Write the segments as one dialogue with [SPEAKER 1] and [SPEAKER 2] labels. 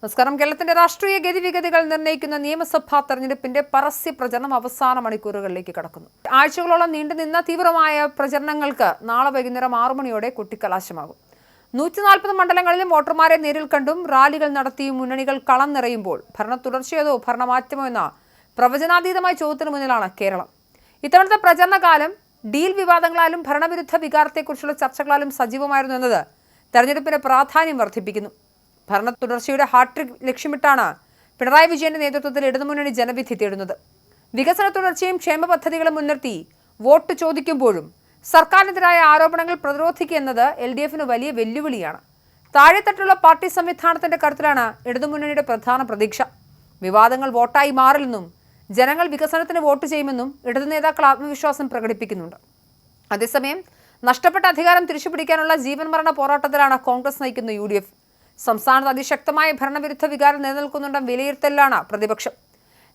[SPEAKER 1] നമസ്കാരം. കേരളത്തിന്റെ രാഷ്ട്രീയ ഗതിവിഗതികൾ നിർണ്ണയിക്കുന്ന നിയമസഭാ തെരഞ്ഞെടുപ്പിന്റെ പരസ്യ പ്രചരണം അവസാന മണിക്കൂറുകളിലേക്ക് കടക്കുന്നു. ആഴ്ചകളോളം നീണ്ടുനിന്ന തീവ്രമായ പ്രചരണങ്ങൾക്ക് നാളെ വൈകുന്നേരം 6 മണിയോടെ കൊട്ടിക്കലാശമാകും. 140 മണ്ഡലങ്ങളിലും വോട്ടർമാരെ നേരിൽ കണ്ടും റാലികൾ നടത്തിയും മുന്നണികൾ കളം നിറയുമ്പോൾ ഭരണ തുടർച്ചയോ ഭരണമാറ്റമോ എന്ന പ്രവചനാതീതമായ ചോദ്യത്തിന് മുന്നിലാണ് കേരളം. ഇത്തവണത്തെ പ്രചരണകാലം ഡീൽ വിവാദങ്ങളാലും ഭരണവിരുദ്ധ വികാരത്തെക്കുറിച്ചുള്ള ചർച്ചകളാലും സജീവമായിരുന്നു എന്നത് തെരഞ്ഞെടുപ്പിന്റെ പ്രാധാന്യം വർദ്ധിപ്പിക്കുന്നു. ഭരണ തുടർച്ചയുടെ ഹാട്രിക് ലക്ഷ്യമിട്ടാണ് പിണറായി വിജയന്റെ നേതൃത്വത്തിൽ ഇടതുമുന്നണി ജനവിധി തേടുന്നത്. വികസന തുടർച്ചയും ക്ഷേമ പദ്ധതികളും മുൻനിർത്തി വോട്ട് ചോദിക്കുമ്പോഴും സർക്കാരിനെതിരായ ആരോപണങ്ങൾ പ്രതിരോധിക്കുക എന്നത് LDFന് വലിയ വെല്ലുവിളിയാണ്. താഴെത്തട്ടുള്ള പാർട്ടി സംവിധാനത്തിന്റെ കരുത്തിലാണ് ഇടതുമുന്നണിയുടെ പ്രധാന പ്രതീക്ഷ. വിവാദങ്ങൾ വോട്ടായി മാറില്ലെന്നും ജനങ്ങൾ വികസനത്തിന് വോട്ട് ചെയ്യുമെന്നും ഇടതു നേതാക്കൾ ആത്മവിശ്വാസം പ്രകടിപ്പിക്കുന്നുണ്ട്. അതേസമയം നഷ്ടപ്പെട്ട അധികാരം തിരിച്ചുപിടിക്കാനുള്ള ജീവൻ മരണ പോരാട്ടത്തിലാണ് കോൺഗ്രസ് നയിക്കുന്ന UDF. സംസ്ഥാനത്ത് അതിശക്തമായ ഭരണവിരുദ്ധ വികാരം നിലനിൽക്കുന്നുണ്ടെന്ന വിലയിരുത്തലാണ് പ്രതിപക്ഷം.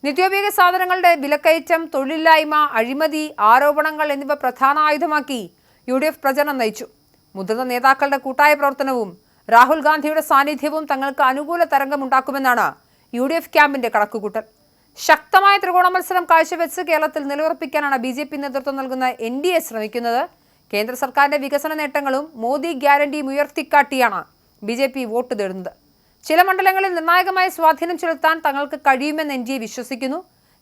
[SPEAKER 1] നിത്യോപയോഗ സാധനങ്ങളുടെ വിലക്കയറ്റം, തൊഴിലില്ലായ്മ, അഴിമതി ആരോപണങ്ങൾ എന്നിവ പ്രധാന ആയുധമാക്കി UDF പ്രചരണം നയിച്ചു. മുതിർന്ന നേതാക്കളുടെ കൂട്ടായ പ്രവർത്തനവും രാഹുൽ ഗാന്ധിയുടെ സാന്നിധ്യവും തങ്ങൾക്ക് അനുകൂല തരംഗമുണ്ടാക്കുമെന്നാണ് UDF ക്യാമ്പിന്റെ കണക്കുകൂട്ടൽ. ശക്തമായ ത്രികോണ മത്സരം കാഴ്ചവെച്ച് കേരളത്തിൽ നിലയുറപ്പിക്കാനാണ് BJP നേതൃത്വം നൽകുന്ന NDA ശ്രമിക്കുന്നത്. കേന്ദ്ര സർക്കാരിന്റെ വികസന നേട്ടങ്ങളും മോദി ഗ്യാരണ്ടിയും ഉയർത്തിക്കാട്ടിയാണ് BJP വോട്ട് തേടുന്നത്. ചില മണ്ഡലങ്ങളിൽ നിർണായകമായ സ്വാധീനം ചെലുത്താൻ തങ്ങൾക്ക് കഴിയുമെന്ന് NDA വിശ്വസിക്കുന്നു.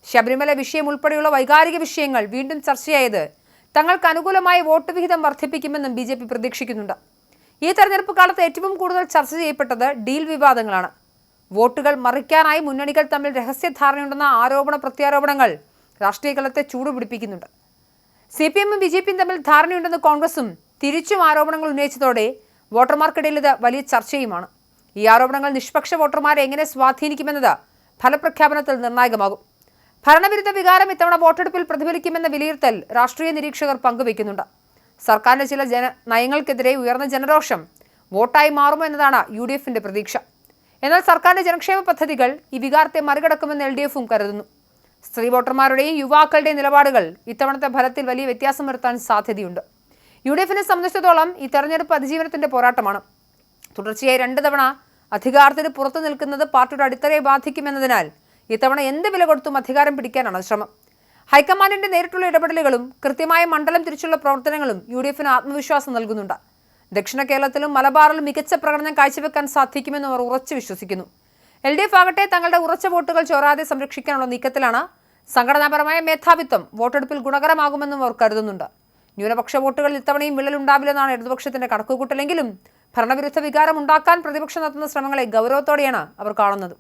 [SPEAKER 1] ശബരിമല വിഷയം ഉൾപ്പെടെയുള്ള വൈകാരിക വിഷയങ്ങൾ വീണ്ടും ചർച്ചയായത് തങ്ങൾക്ക് അനുകൂലമായ വോട്ട് വിഹിതം വർദ്ധിപ്പിക്കുമെന്നും BJP പ്രതീക്ഷിക്കുന്നുണ്ട്. ഈ തെരഞ്ഞെടുപ്പ് കാലത്ത് ഏറ്റവും കൂടുതൽ ചർച്ച ചെയ്യപ്പെട്ടത് ഡീൽ വിവാദങ്ങളാണ്. വോട്ടുകൾ മറിക്കാനായി മുന്നണികൾ തമ്മിൽ രഹസ്യധാരണയുണ്ടെന്ന ആരോപണ പ്രത്യാരോപണങ്ങൾ രാഷ്ട്രീയ കളത്തെ ചൂടുപിടിപ്പിക്കുന്നുണ്ട്. CPM-ഉം BJP-യും തമ്മിൽ ധാരണയുണ്ടെന്ന് കോൺഗ്രസും തിരിച്ചും ആരോപണങ്ങൾ ഉന്നയിച്ചതോടെ വോട്ടർമാർക്കിടയിൽ ഇത് വലിയ ചർച്ചയുമാണ്. ഈ ആരോപണങ്ങൾ നിഷ്പക്ഷ വോട്ടർമാരെ എങ്ങനെ സ്വാധീനിക്കുമെന്നത് ഫലപ്രഖ്യാപനത്തിൽ നിർണായകമാകും. ഭരണവിരുദ്ധ വികാരം ഇത്തവണ വോട്ടെടുപ്പിൽ പ്രതിഫലിക്കുമെന്ന വിലയിരുത്തൽ രാഷ്ട്രീയ നിരീക്ഷകർ പങ്കുവയ്ക്കുന്നുണ്ട്. സർക്കാരിന്റെ ചില നയങ്ങൾക്കെതിരെ ഉയർന്ന ജനരോഷം വോട്ടായി മാറുമോ എന്നതാണ് UDFന്റെ പ്രതീക്ഷ. എന്നാൽ സർക്കാരിന്റെ ജനക്ഷേമ പദ്ധതികൾ ഈ വികാരത്തെ മറികടക്കുമെന്ന് LDFും കരുതുന്നു. സ്ത്രീ വോട്ടർമാരുടെയും യുവാക്കളുടെയും നിലപാടുകൾ ഇത്തവണത്തെ ഫലത്തിൽ വലിയ വ്യത്യാസം വരുത്താൻ സാധ്യതയുണ്ട്. UDFനെ സംബന്ധിച്ചിടത്തോളം ഈ തെരഞ്ഞെടുപ്പ് അതിജീവനത്തിന്റെ പോരാട്ടമാണ്. തുടർച്ചയായി 2 തവണ അധികാരത്തിന് പുറത്തു നിൽക്കുന്നത് പാർട്ടിയുടെ അടിത്തറയെ ബാധിക്കുമെന്നതിനാൽ ഇത്തവണ എന്ത് വില കൊടുത്തും അധികാരം പിടിക്കാനാണ് ശ്രമം. ഹൈക്കമാൻഡിന്റെ നേരിട്ടുള്ള ഇടപെടലുകളും കൃത്യമായ മണ്ഡലം തിരിച്ചുള്ള പ്രവർത്തനങ്ങളും UDFന് ആത്മവിശ്വാസം നൽകുന്നുണ്ട്. ദക്ഷിണ കേരളത്തിലും മലബാറിലും മികച്ച പ്രകടനം കാഴ്ചവെക്കാൻ സാധിക്കുമെന്ന് അവർ ഉറച്ചു വിശ്വസിക്കുന്നു. LDF ആകട്ടെ തങ്ങളുടെ ഉറച്ച വോട്ടുകൾ ചോരാതെ സംരക്ഷിക്കാനുള്ള നീക്കത്തിലാണ്. സംഘടനാപരമായ മേധാവിത്വം വോട്ടെടുപ്പിൽ ഗുണകരമാകുമെന്നും അവർ കരുതുന്നുണ്ട്. ന്യൂനപക്ഷ വോട്ടുകളിൽ ഇത്തവണയും വിള്ളലുണ്ടാവില്ലെന്നാണ് ഇടതുപക്ഷത്തിന്റെ കണക്കുകൂട്ടലെങ്കിലും ഭരണവിരുദ്ധ വികാരം ഉണ്ടാക്കാൻ പ്രതിപക്ഷം നടത്തുന്ന ശ്രമങ്ങളെ ഗൗരവത്തോടെയാണ് അവർ കാണുന്നത്.